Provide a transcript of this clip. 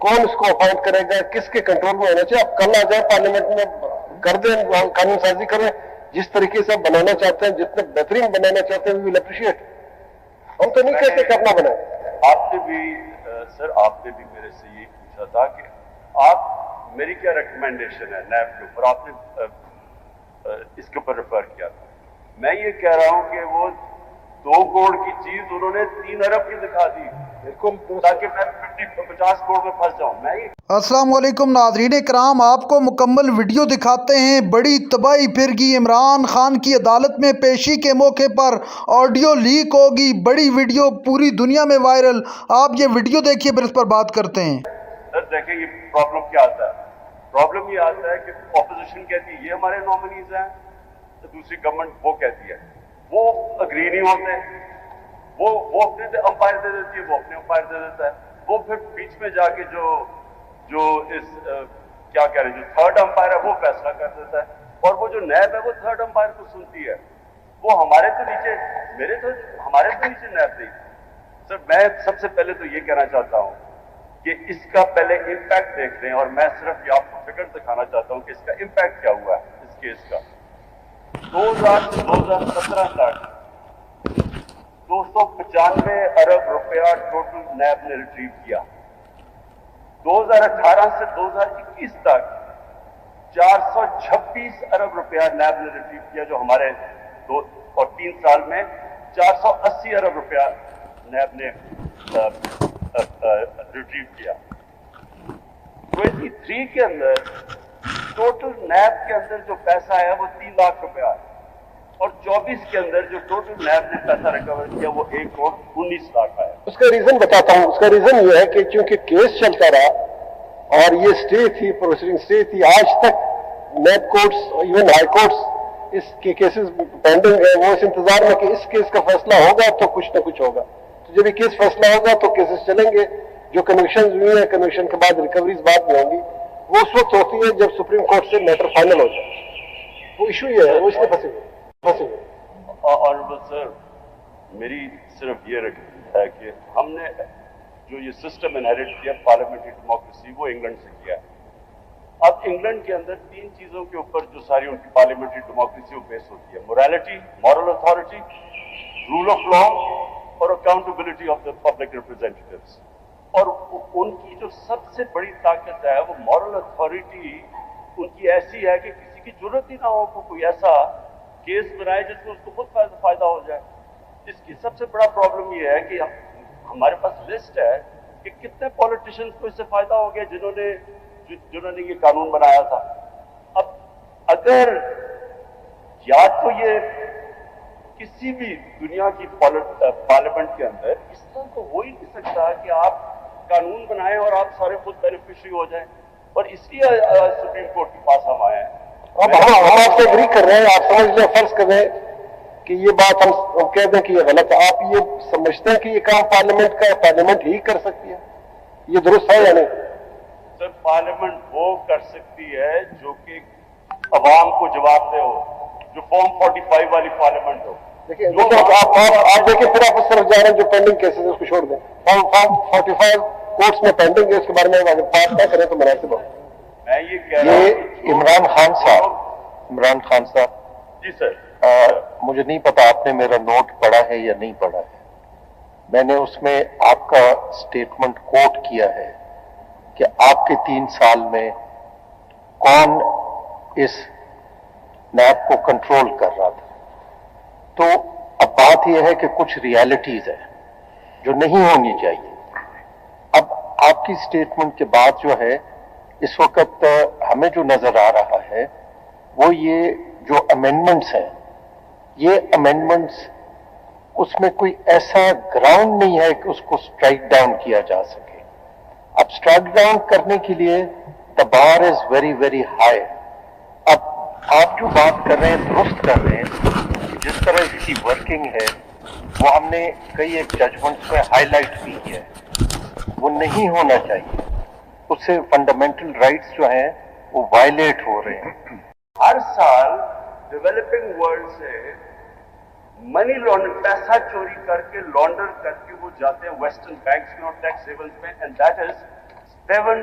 کون اس کو اپوائنٹ کرے گا, کس کے کنٹرول میں ہونا چاہیے. آپ کل آ جائیں پارلیمنٹ میں کر دیں, قانون سازی کریں جس طریقے سے آپ بنانا چاہتے ہیں, جتنے بہترین بنانا چاہتے ہیں, وی ول اپریشیٹ. ہم تو نہیں کہتے کہ اپنا بنائیں. آپ نے بھی سر آپ نے بھی میرے سے یہ پوچھا تھا کہ آپ میری کیا ریکمینڈیشن ہے نیب کے اوپر, آپ نے اس کے اوپر ریفر کیا تھا. میں یہ کہہ رہا ہوں کہ وہ 2 کروڑ کی چیز انہوں نے 3 ارب کی دکھا دی, بالکل, تاکہ میں 50 کروڑ میں پھنس جاؤں. میں یہ السلام علیکم ناظرین کرام, آپ کو مکمل ویڈیو دکھاتے ہیں. بڑی تباہی پھر گئی. عمران خان کی عدالت میں پیشی کے موقع پر آڈیو لیک ہوگی. بڑی ویڈیو پوری دنیا میں وائرل. آپ یہ ویڈیو دیکھیے پھر اس پر بات کرتے ہیں. سر دیکھیں یہ پرابلم کیا آتا ہے. پرابلم یہ آتا ہے کہ اپوزیشن کہتی ہے یہ ہمارے نامنیز ہیں, تو دوسری گورنمنٹ وہ کہتی ہے وہ اگری نہیں ہوتے, وہ اپنے امپائر دے دیتی ہے, وہ اپنے امپائر دے دیتا ہے. وہ پھر بیچ میں جا کے جو اس کیا کہہ رہے ہیں جو تھرڈ امپائر ہے وہ فیصلہ کر دیتا ہے, اور وہ جو نیب ہے وہ تھرڈ امپائر کو سنتی ہے. وہ ہمارے تو نیچے نیب نہیں. سر میں سب سے پہلے تو یہ کہنا چاہتا ہوں کہ اس کا پہلے امپیکٹ دیکھ رہے ہیں, اور میں صرف یہ آپ کو فگر دکھانا چاہتا ہوں کہ اس کا امپیکٹ کیا ہوا ہے اس کیس کا. 2000 سے 2017 تک 295 ارب روپیہ ٹوٹل نیب نے ریٹریو کیا. 2018 سے 2021 تک 426 ارب روپیہ نیب نے ریٹریو کیا, جو ہمارے 2 اور 3 سال میں 480 ارب روپیہ نیب نے ریٹریو کیا. 23 کے اندر ٹوٹل نیب کے اندر جو پیسہ ہے وہ 3 لاکھ روپیہ ہے, اور 24 کے اندر جو ٹوٹل نیب نے پیسہ ریکور کیا وہ 1 کروڑ 19 لاکھ آیا. اس کا ریزن بتاتا ہوں. اس کا ریزن یہ ہے کہ چونکہ کیس چلتا رہا اور یہ اسٹے تھی, پروسیڈنگ اسٹے تھی, آج تک NAB courts even high courts اس کے کیسز پینڈنگ ہے. وہ اس انتظار میں کہ اس کیس کا فیصلہ ہوگا تو کچھ نہ کچھ ہوگا. تو جب یہ کیس فیصلہ ہوگا تو کیسز چلیں گے. جو کنوکشنز ہوئی ہیں, کنوکشن کے بعد ریکوریز بعد میں ہوں گی, وہ اس وقت ہوتی ہے جب سپریم کورٹ سے میٹر فائنل ہو جائے. وہ ایشو یہ ہے, وہ اس میں پھنسے ہوئے. آنریبل سر, میری صرف یہ ہے کہ ہم نے جو یہ سسٹم انہیریٹ کیا پارلیمنٹری ڈیموکریسی, وہ انگلینڈ سے کیا ہے. اب انگلینڈ کے اندر 3 چیزوں کے اوپر جو ساری ان کی پارلیمنٹری ڈیموکریسی وہ بیس ہوتی ہے: morality, moral authority, rule of law, اور accountability of the public representatives. اور ان کی جو سب سے بڑی طاقت ہے وہ مورل اتھارٹی ان کی ایسی ہے کہ کسی کی ضرورت ہی نہ ہو کو کوئی ایسا کیس بنائے جس میں اس کو خود فائدہ ہو جائے. اس کی سب سے بڑا پرابلم یہ ہے کہ ہمارے پاس لسٹ ہے کہ کتنے پولیٹیشنز کو اس سے فائدہ ہو گیا جنہوں نے یہ قانون بنایا تھا. اب اگر یا تو یہ کسی بھی دنیا کی پارلیمنٹ کے اندر اس طرح تو ہو ہی نہیں سکتا کہ آپ قانون بنائیں اور آپ سارے خود بینیفیشری ہو جائیں, اور اس لیے سپریم کورٹ کے پاس ہم آئے ہیں. اب ہم آپ سے اگری کر رہے ہیں. آپ سمجھ لیں, فرض کر رہے ہیں کہ یہ بات ہم کہہ دیں کہ یہ غلط ہے. آپ یہ سمجھتے ہیں کہ یہ کام پارلیمنٹ ہی کر سکتی ہے؟ یہ درست ہے یا نہیں؟ سر پارلیمنٹ وہ کر سکتی ہے جو کہ عوام کو جواب دہ ہو, جو فارم 45 والی پارلیمنٹ ہو. دیکھیں آپ دیکھیں, پھر آپ اس طرف جا رہے ہیں جو پینڈنگ کیسز ہے اس کو چھوڑ دیں. فارم 45 کورٹس میں پینڈنگ ہے, اس کے بارے میں اگر بات نہ کریں تو مناسب ہو. میں یہ کہہ رہا ہوں عمران خان صاحب. جی سر. مجھے نہیں پتا آپ نے میرا نوٹ پڑھا ہے یا نہیں پڑھا ہے. میں نے اس میں آپ کا سٹیٹمنٹ کوٹ کیا ہے کہ آپ کے 3 سال میں کون اس نیب کو کنٹرول کر رہا تھا. تو اب بات یہ ہے کہ کچھ ریالٹیز ہیں جو نہیں ہونی چاہیے. اب آپ کی سٹیٹمنٹ کے بعد جو ہے اس وقت ہمیں جو نظر آ رہا ہے وہ یہ جو امینڈمنٹس ہیں, یہ امینڈمنٹس اس میں کوئی ایسا گراؤنڈ نہیں ہے کہ اس کو سٹرائک ڈاؤن کیا جا سکے. اب سٹرائک ڈاؤن کرنے کے لیے دا بار از ویری ویری ہائی. اب آپ جو بات کر رہے ہیں درست کر رہے ہیں کہ جس طرح اس کی ورکنگ ہے وہ ہم نے کئی ایک ججمنٹس میں ہائی لائٹ بھی کیا ہے. وہ نہیں ہونا چاہیے. اس سے فنڈامنٹل رائٹس جو ہیں وہ وائلیٹ ہو رہے ہیں. ہر سال ڈیولپنگ ورلڈ سے منی لانڈر, پیسہ چوری کر کے لانڈر کر کے وہ جاتے ہیں ویسٹرن بینکس میں اور ٹیکس ہیونز میں, اینڈ دیٹ از $7